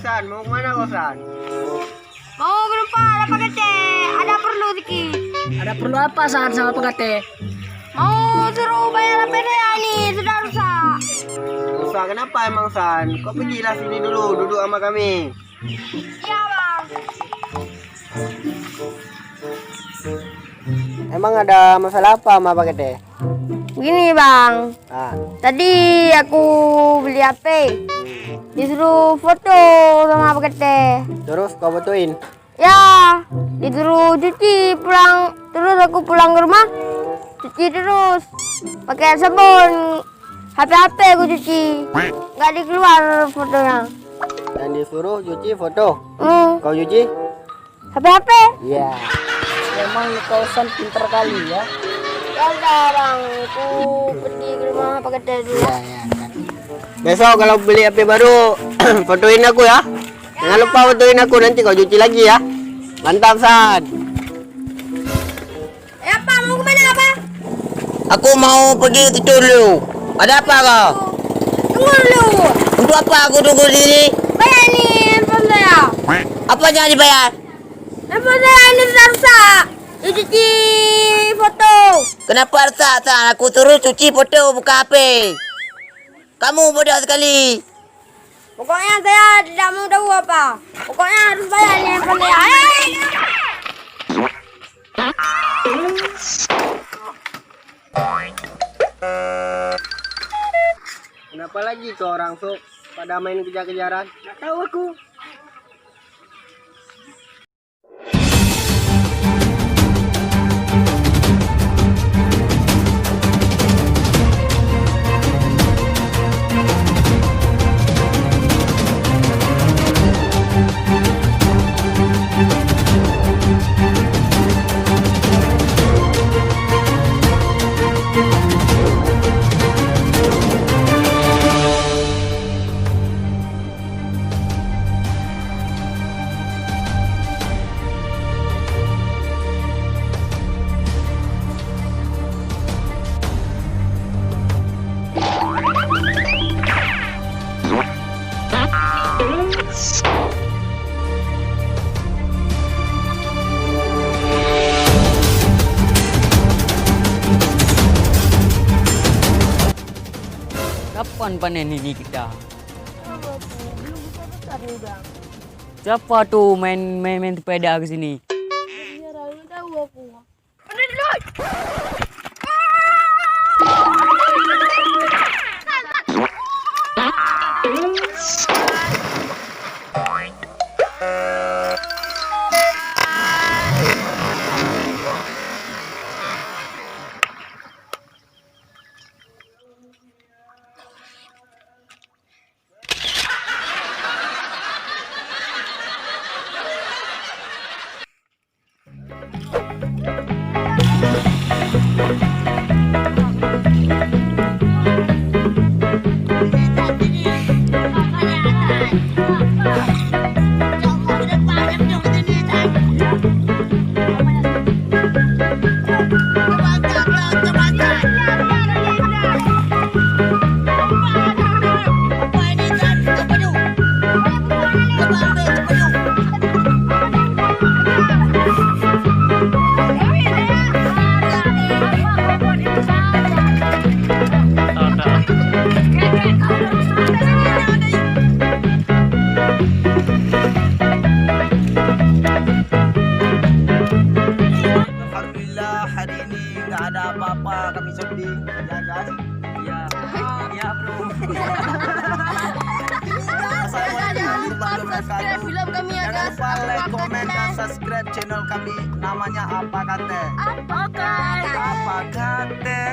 San, mau kemana kau, San? Mau ke depan, ada Pagate. Ada perlu dikit. Ada perlu apa San sama Pagate? Mau suruh bayar PDA ini, sudah rusak. Rusak kenapa emang, San? Kau pergilah sini dulu, duduk sama kami. Iya, Bang. Emang ada masalah apa sama Pagate? Begini, Bang. Ah, Tadi aku beli HP. Disuruh foto sama Pagate. terus kau fotoin? Ya, disuruh cuci pulang. Terus aku pulang ke rumah, cuci terus. Pakai sabun. HP aku cuci. Nggak dikeluar fotonya. Dan disuruh cuci foto. Kau cuci? HP. Iya. Emang kau San pinter kali ya. Ya udah, Bang. Aku pergi ke rumah Pagate dulu. Iya, iya. Besok kalau beli HP baru, fotoin aku ya. Jangan lupa fotoin aku, nanti kau cuci lagi ya. Mantap, San. Apa? Mau kemana, apa? Aku mau pergi tidur dulu. Ada apa kau? Tunggu dulu. Untuk apa aku tunggu di sini? Bayar nih handphone saya. Apa jangan dibayar? Handphone saya ini sudah rusak. Dicuci foto. Kenapa rusak, San? Aku terus cuci foto, buka HP. Kamu bodoh sekali. Pokoknya saya tidak mau tahu apa. Pokoknya harus bayar nih handphone saya. Kenapa lagi kau orang sok pada main kejar-kejaran? Nggak tahu aku. Kapan panen ini kita? Siapa tuh main sepeda ke sini? Alhamdulillah hari ini nggak ada apa-apa, kami sedih ya guys. Iya bro. Assalamualaikum warahmatullahi wabarakatuh. Jangan lupa like, komen, dan subscribe channel kami. Namanya apa kate? Apa kata? Apa kate?